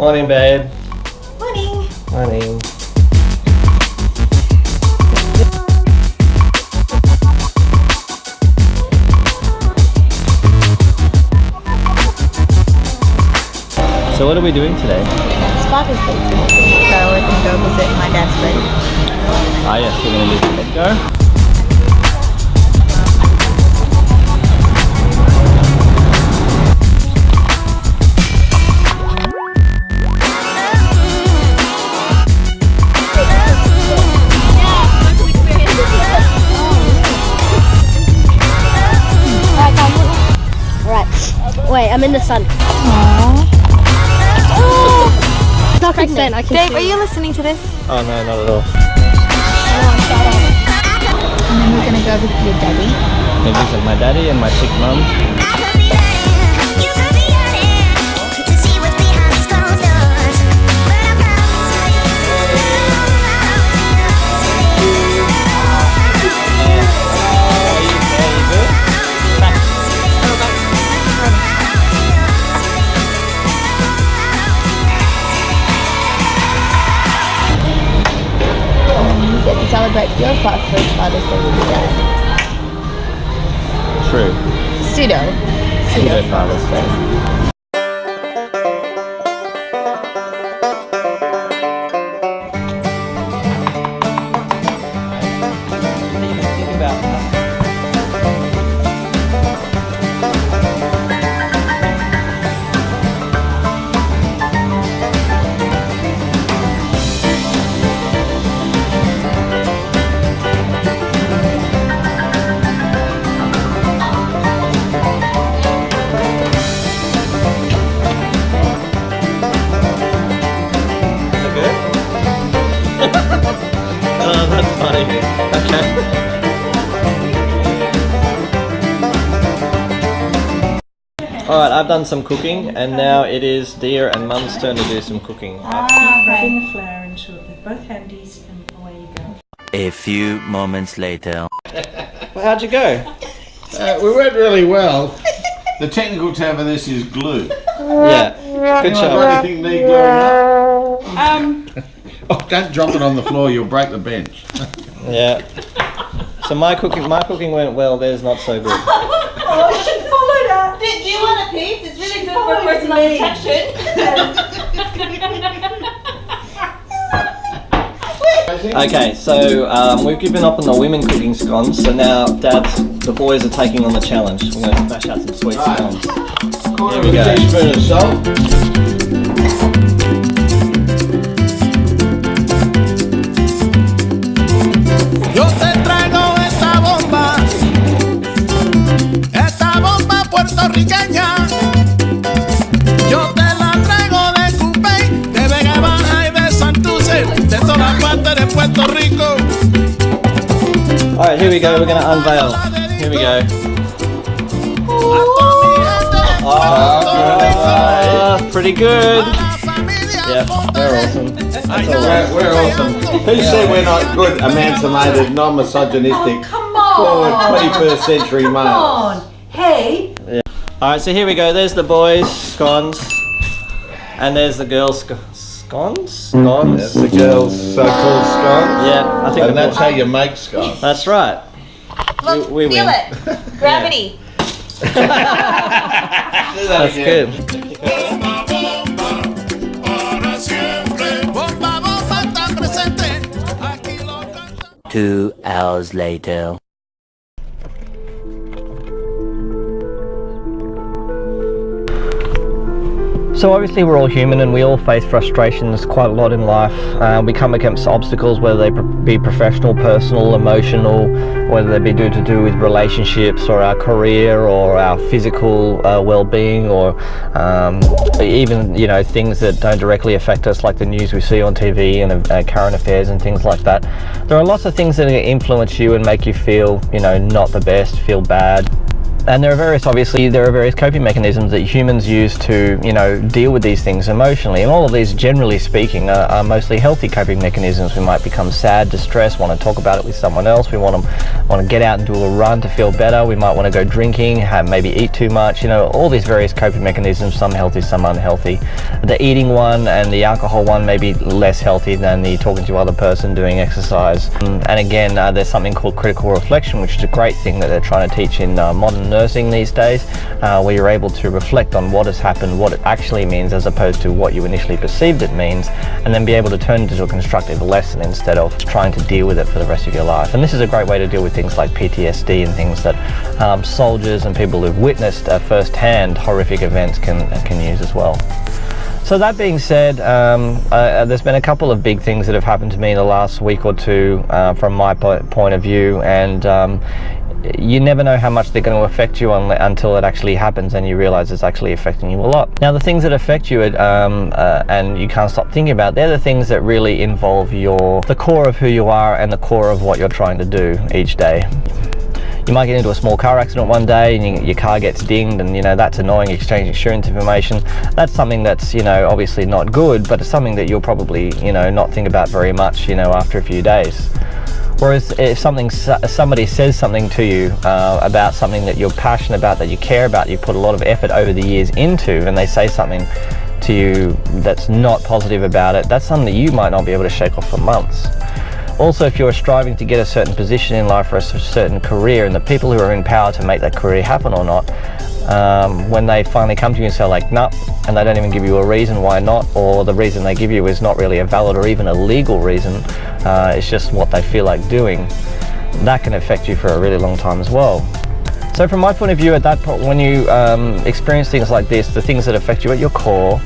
Morning, babe. Morning. Morning. So what are we doing today? It's Father's Day today, so we're going to go visit my dad's friend. Ah yes, we're going to visit Edgar. Wait, I'm in the sun. Aww. Oh. Not consent, I can Dave, see. are you listening to this? Oh no, not at all. And then we're gonna go visit your daddy. I'm gonna visit my daddy and my sick mum. Get to celebrate your first Father's Day with your dad. True. Pseudo Father's Day. Oh, that's funny. Okay. Alright, I've done some cooking and now it is Dia and Mum's turn to do some cooking. Grabbing the flour and sugar, both handies, and away you go. A few moments later. Well, how'd you go? We went really well. The technical term for this is glue. Yeah, good job. Anything need gluing up? Oh, don't drop it on the floor, you'll break the bench. Yeah. So my cooking went well, theirs not so good. Oh, you should follow that. Do you want a piece? It's really good for personal protection. Okay, so we've given up on the women cooking scones, so now the boys are taking on the challenge. We're going to smash out some sweet scones. Quarter Here we of a go. teaspoon of salt. Yo te traigo esta bomba puertorriqueña. Yo te la traigo de Cupey, de Vega Baja y de Santurce, de todas partes de Puerto Rico. Alright, here we go, we're going to unveil. Here we go. Oh, pretty good. Yeah, they're awesome. That's all right. We're awesome. Who said we're not good, emancipated, non-misogynistic, Come on. 21st century Come males? on. Hey. Yeah. Alright, so here we go. There's the boys' scones. And there's the girls' scones? Scones? That's the girls' so-called scones. Yeah, I think And that's boys- how you make scones. That's right. Look, We feel win. it. Gravity. That's good. Bomba, bomba está presente. Aquí lo canta. 2 hours later. So obviously we're all human and we all face frustrations quite a lot in life. We come against obstacles, whether they be professional, personal, emotional, whether they be due to do with relationships or our career or our physical well-being, or even things that don't directly affect us, like the news we see on TV and current affairs and things like that. There are lots of things that influence you and make you feel not the best, feel bad, And there are various coping mechanisms that humans use to, deal with these things emotionally. And all of these, generally speaking, are mostly healthy coping mechanisms. We might become sad, distressed, want to talk about it with someone else. We want to get out and do a run to feel better. We might want to go drinking, maybe eat too much. All these various coping mechanisms, some healthy, some unhealthy. The eating one and the alcohol one may be less healthy than the talking to other person, doing exercise. And again, there's something called critical reflection, which is a great thing that they're trying to teach in modern nursing these days, where you're able to reflect on what has happened, what it actually means, as opposed to what you initially perceived it means, and then be able to turn it into a constructive lesson instead of trying to deal with it for the rest of your life. And this is a great way to deal with things like PTSD and things that soldiers and people who've witnessed first-hand horrific events can use as well. So that being said, there's been a couple of big things that have happened to me in the last week or two from my point of view, and you never know how much they're going to affect you until it actually happens and you realize it's actually affecting you a lot. Now, the things that affect you and you can't stop thinking about, they're the things that really involve the core of who you are and the core of what you're trying to do each day. You might get into a small car accident one day and your car gets dinged, and that's annoying. You exchange insurance information. That's something that's obviously not good, but it's something that you'll probably not think about very much after a few days. Whereas if somebody says something to you about something that you're passionate about, that you care about, you put a lot of effort over the years into, and they say something to you that's not positive about it, that's something that you might not be able to shake off for months. Also, if you're striving to get a certain position in life or a certain career, and the people who are in power to make that career happen or not, when they finally come to you and say like, no, and they don't even give you a reason why not, or the reason they give you is not really a valid or even a legal reason, it's just what they feel like doing, that can affect you for a really long time as well. So from my point of view, at that point, when you experience things like this, the things that affect you at your core,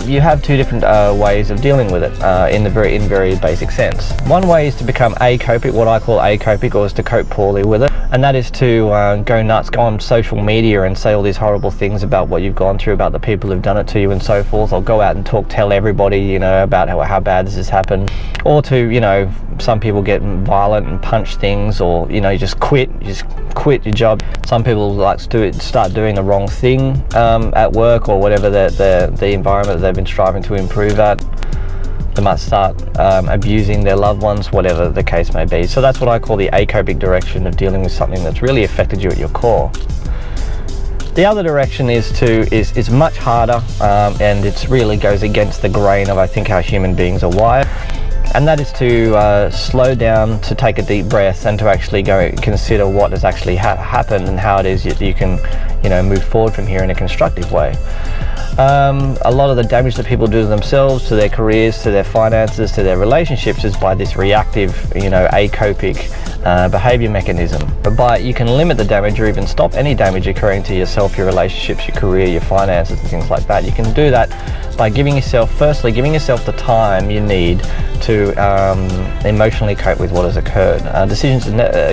you have two different ways of dealing with it in very basic sense. One way is to become acopic, what I call acopic, or is to cope poorly with it, and that is to go nuts, go on social media and say all these horrible things about what you've gone through, about the people who've done it to you and so forth, or go out and tell everybody about how bad this has happened, or to some people get violent and punch things, or you just quit your job. Some people like to start doing the wrong thing at work or whatever the environment that they've been striving to improve at. They might start abusing their loved ones, whatever the case may be. So that's what I call the acopic direction of dealing with something that's really affected you at your core. The other direction is much harder, and it really goes against the grain of, I think, how human beings are wired. And that is to slow down, to take a deep breath, and to actually go consider what has actually happened and how it is that you can, move forward from here in a constructive way. A lot of the damage that people do to themselves, to their careers, to their finances, to their relationships is by this reactive, acopic behavior mechanism. But you can limit the damage or even stop any damage occurring to yourself, your relationships, your career, your finances and things like that. You can do that by firstly giving yourself the time you need to emotionally cope with what has occurred.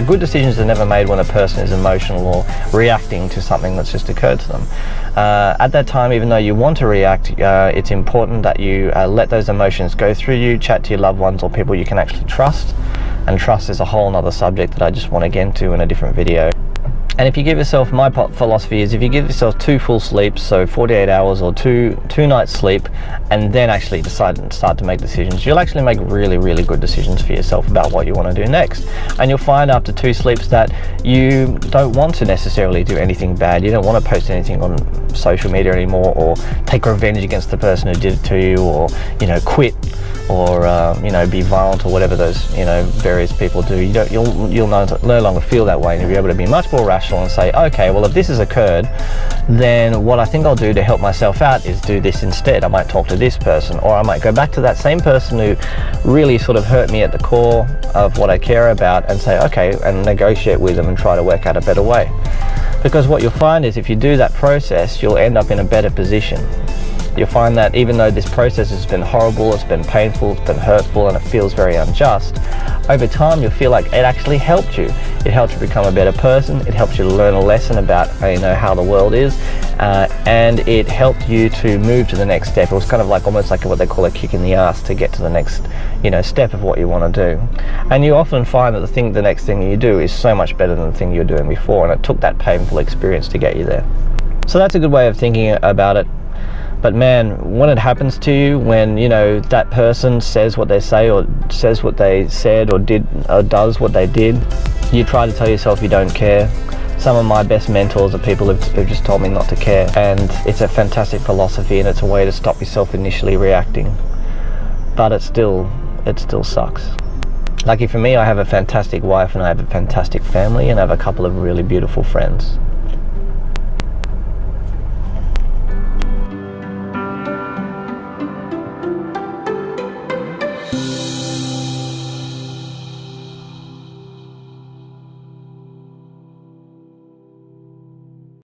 Good decisions are never made when a person is emotional or reacting to something that's just occurred to them. At that time, even though you want to react, it's important that you let those emotions go through you, chat to your loved ones or people you can actually trust. And trust is a whole other subject that I just want to get into in a different video. And if you give yourself, my philosophy is, if you give yourself 2 full sleeps, so 48 hours or two nights sleep, and then actually decide and start to make decisions, you'll actually make really good decisions for yourself about what you want to do next. And you'll find after 2 sleeps that you don't want to necessarily do anything bad. You don't want to post anything on social media anymore, or take revenge against the person who did it to you, or quit, or be violent, or whatever those various people do. You'll no longer feel that way, and you'll be able to be much more rational and say, okay, well, if this has occurred, then what I think I'll do to help myself out is do this instead. I might talk to this person, or I might go back to that same person who really sort of hurt me at the core of what I care about and say, okay, and negotiate with them and try to work out a better way. Because what you'll find is, if you do that process, you'll end up in a better position. You'll find that even though this process has been horrible, it's been painful, it's been hurtful, and it feels very unjust, over time you'll feel like it actually helped you. It helped you become a better person. It helps you to learn a lesson about how the world is, and it helped you to move to the next step. It was kind of like almost like what they call a kick in the ass to get to the next, you know, step of what you want to do. And you often find that the next thing you do is so much better than the thing you were doing before, and it took that painful experience to get you there. So that's a good way of thinking about it. But man, when it happens to you, when, you know, that person says what they say, or says what they said, or did, or does what they did, you try to tell yourself you don't care. Some of my best mentors are people who've just told me not to care, and it's a fantastic philosophy, and it's a way to stop yourself initially reacting. But it still sucks. Lucky for me, I have a fantastic wife, and I have a fantastic family, and I have a couple of really beautiful friends.